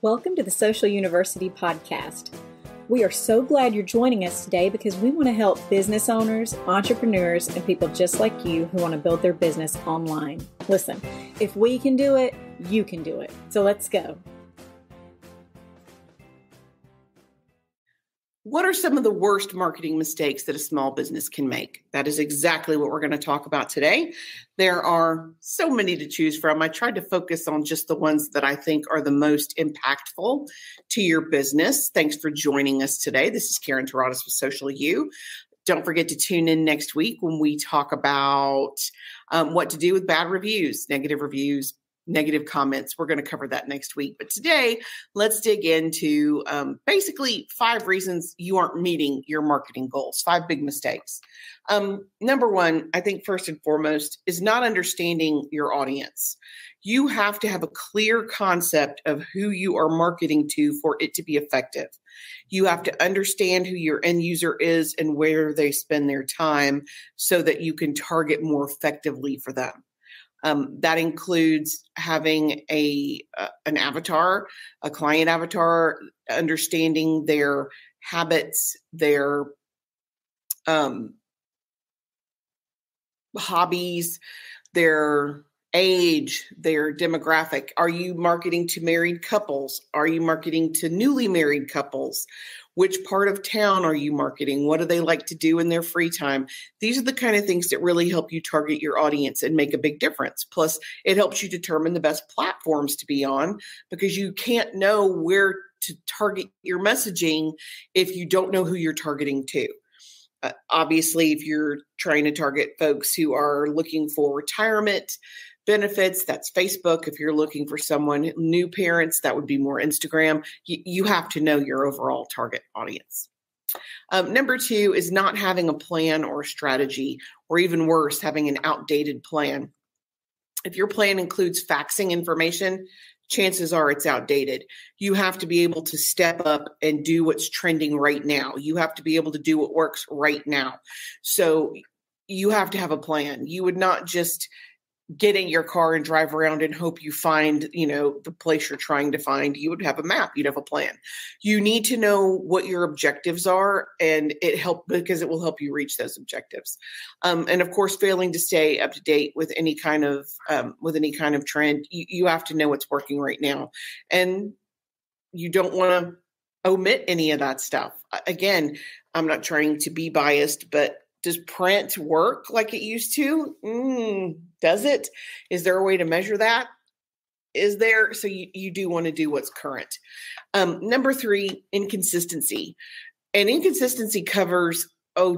Welcome to the Social University Podcast. We are so glad you're joining us today because we want to help business owners, entrepreneurs, and people just like you who want to build their business online. Listen, if we can do it, you can do it. So let's go. What are some of the worst marketing mistakes that a small business can make? That is exactly what we're going to talk about today. There are so many to choose from. I tried to focus on just the ones that I think are the most impactful to your business. Thanks for joining us today. This is Karen Taradas with Social U. Don't forget to tune in next week when we talk about what to do with bad reviews, negative comments. We're going to cover that next week. But today, let's dig into basically 5 reasons you aren't meeting your marketing goals, 5 big mistakes. Number one, I think first and foremost, is not understanding your audience. You have to have a clear concept of who you are marketing to for it to be effective. You have to understand who your end user is and where they spend their time so that you can target more effectively for them. That includes having an avatar, a client avatar, understanding their habits, their hobbies, their age, their demographic. Are you marketing to married couples? Are you marketing to newly married couples? Which part of town are you marketing? What do they like to do in their free time? These are the kind of things that really help you target your audience and make a big difference. Plus, it helps you determine the best platforms to be on because you can't know where to target your messaging if you don't know who you're targeting to. Obviously, if you're trying to target folks who are looking for retirement benefits, that's Facebook. If you're looking for someone, new parents, that would be more Instagram. You have to know your overall target audience. Number 2 is not having a plan or a strategy, or even worse, having an outdated plan. If your plan includes faxing information, chances are it's outdated. You have to be able to step up and do what's trending right now. You have to be able to do what works right now. So you have to have a plan. You would not just get in your car and drive around and hope you find, the place you're trying to find. You would have a map. You'd have a plan. You need to know what your objectives are, and it will help you reach those objectives. And of course, failing to stay up to date with any kind of trend, you have to know what's working right now, and you don't want to omit any of that stuff. Again, I'm not trying to be biased, but does print work like it used to? Does it? Is there a way to measure that? Is there? So you do want to do what's current. Number 3, inconsistency. And inconsistency covers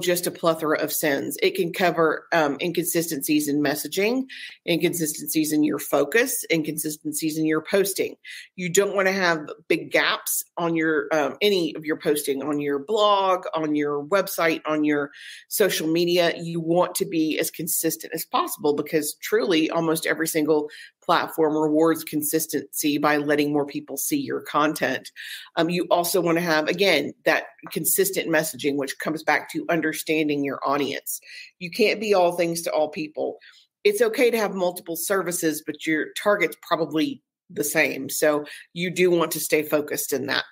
just a plethora of sins. It can cover inconsistencies in messaging, inconsistencies in your focus, inconsistencies in your posting. You don't want to have big gaps on your any of your posting on your blog, on your website, on your social media. You want to be as consistent as possible because truly almost every single platform rewards consistency by letting more people see your content. You also want to have, again, that consistent messaging, which comes back to understanding your audience. You can't be all things to all people. It's okay to have multiple services, but your target's probably the same. So you do want to stay focused in that.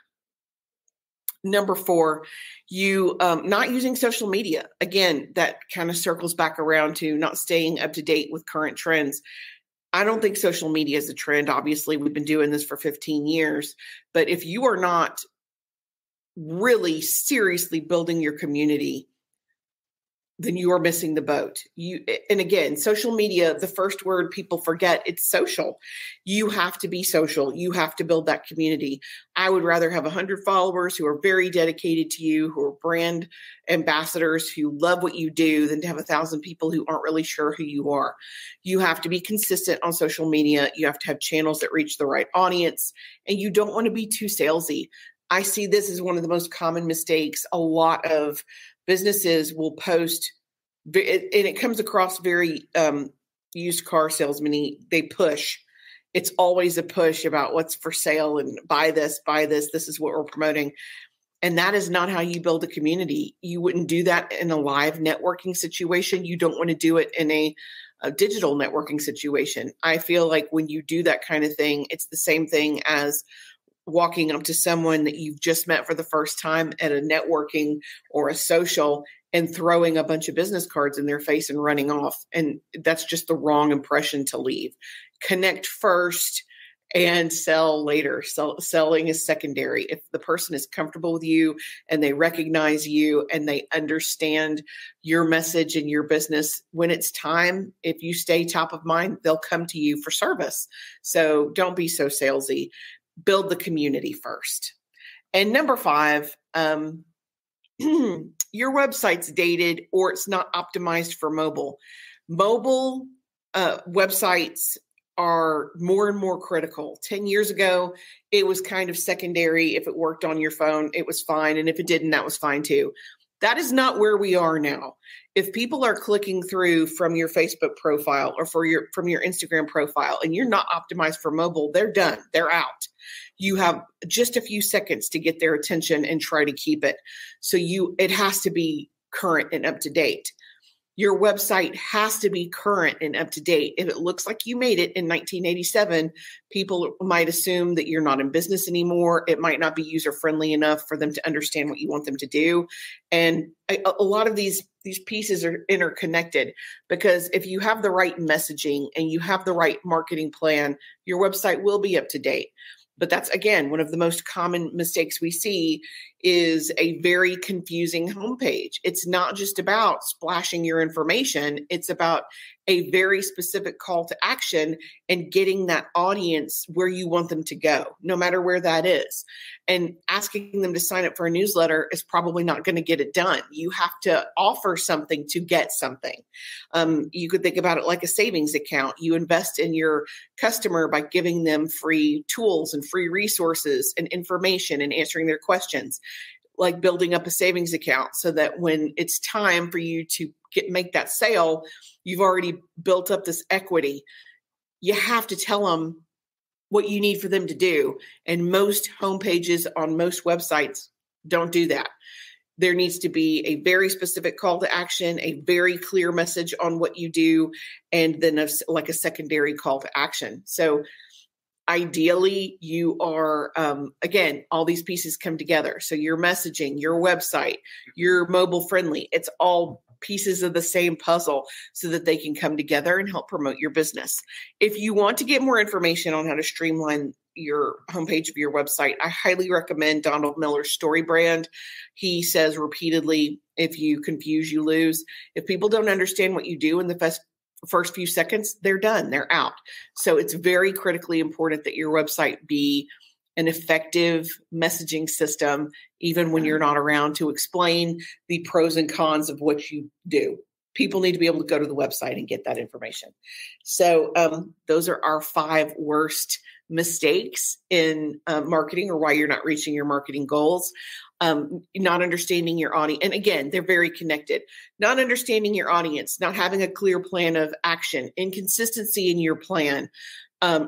Number 4, you not using social media. Again, that kind of circles back around to not staying up to date with current trends. I don't think social media is a trend. Obviously, we've been doing this for 15 years. But if you are not really seriously building your community, then you are missing the boat. And again, social media, the first word people forget, it's social. You have to be social. You have to build that community. I would rather have 100 followers who are very dedicated to you, who are brand ambassadors, who love what you do, than to have 1,000 people who aren't really sure who you are. You have to be consistent on social media. You have to have channels that reach the right audience, and you don't want to be too salesy. I see this as one of the most common mistakes. A lot of businesses will post, and it comes across very used car salesman-y. They push. It's always a push about what's for sale and buy this, this is what we're promoting. And that is not how you build a community. You wouldn't do that in a live networking situation. You don't want to do it in a digital networking situation. I feel like when you do that kind of thing, it's the same thing as walking up to someone that you've just met for the first time at a networking or a social and throwing a bunch of business cards in their face and running off. And that's just the wrong impression to leave. Connect first and sell later. Selling is secondary. If the person is comfortable with you and they recognize you and they understand your message and your business, when it's time, if you stay top of mind, they'll come to you for service. So don't be so salesy. Build the community first. And number 5, your website's dated or it's not optimized for mobile. Mobile websites are more and more critical. 10 years ago, it was kind of secondary. If it worked on your phone, it was fine. And if it didn't, that was fine too. That is not where we are now. If people are clicking through from your Facebook profile or from your Instagram profile and you're not optimized for mobile, they're done. They're out. You have just a few seconds to get their attention and try to keep it. So it has to be current and up to date. Your website has to be current and up to date. If it looks like you made it in 1987, people might assume that you're not in business anymore. It might not be user-friendly enough for them to understand what you want them to do. And a lot of these pieces are interconnected, because if you have the right messaging and you have the right marketing plan, your website will be up to date. But that's, again, one of the most common mistakes we see is a very confusing homepage. It's not just about splashing your information. It's about a very specific call to action and getting that audience where you want them to go, no matter where that is. And asking them to sign up for a newsletter is probably not going to get it done. You have to offer something to get something. You could think about it like a savings account. You invest in your customer by giving them free tools and free resources and information and answering their questions, like building up a savings account so that when it's time for you to make that sale, you've already built up this equity. You have to tell them what you need for them to do. And most homepages on most websites don't do that. There needs to be a very specific call to action, a very clear message on what you do, and then like a secondary call to action. So ideally, you are, again, all these pieces come together. So your messaging, your website, your mobile friendly, it's all pieces of the same puzzle so that they can come together and help promote your business. If you want to get more information on how to streamline your homepage of your website, I highly recommend Donald Miller's Story Brand. He says repeatedly, if you confuse, you lose. If people don't understand what you do in the first few seconds, they're done, they're out. So it's very critically important that your website be an effective messaging system, even when you're not around, to explain the pros and cons of what you do. People need to be able to go to the website and get that information. So those are our 5 worst mistakes in marketing, or why you're not reaching your marketing goals. Not understanding your audience. And again, they're very connected. Not understanding your audience, not having a clear plan of action, inconsistency in your plan,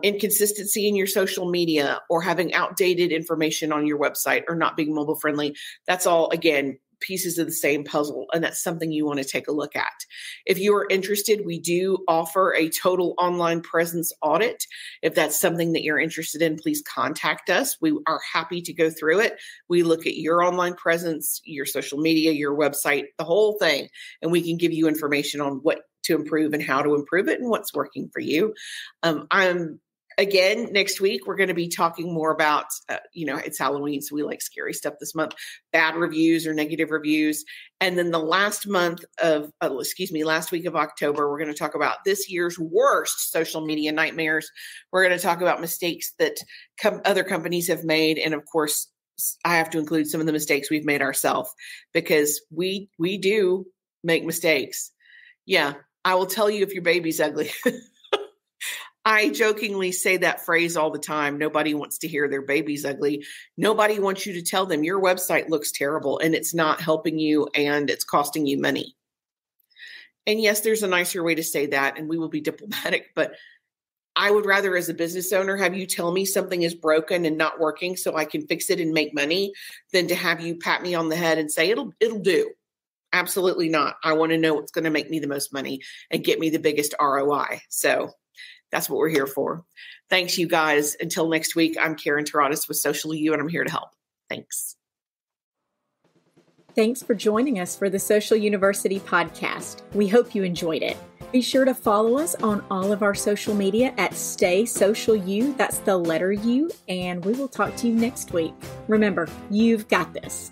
inconsistency in your social media, or having outdated information on your website, or not being mobile friendly. That's all, again, pieces of the same puzzle. And that's something you want to take a look at. If you are interested, we do offer a total online presence audit. If that's something that you're interested in, please contact us. We are happy to go through it. We look at your online presence, your social media, your website, the whole thing, and we can give you information on what to improve and how to improve it and what's working for you. Again, next week, we're going to be talking more about, it's Halloween, so we like scary stuff this month, bad reviews or negative reviews. And then the last week of October, we're going to talk about this year's worst social media nightmares. We're going to talk about mistakes that other companies have made. And of course, I have to include some of the mistakes we've made ourselves, because we do make mistakes. Yeah, I will tell you if your baby's ugly. I jokingly say that phrase all the time. Nobody wants to hear their baby's ugly. Nobody wants you to tell them your website looks terrible and it's not helping you and it's costing you money. And yes, there's a nicer way to say that, and we will be diplomatic, but I would rather, as a business owner, have you tell me something is broken and not working so I can fix it and make money, than to have you pat me on the head and say it'll do. Absolutely not. I want to know what's going to make me the most money and get me the biggest ROI. So That's what we're here for. Thanks, you guys. Until next week, I'm Karen Taranis with Social U, and I'm here to help. Thanks. Thanks for joining us for the Social University podcast. We hope you enjoyed it. Be sure to follow us on all of our social media at Stay Social U. That's the letter U, and we will talk to you next week. Remember, you've got this.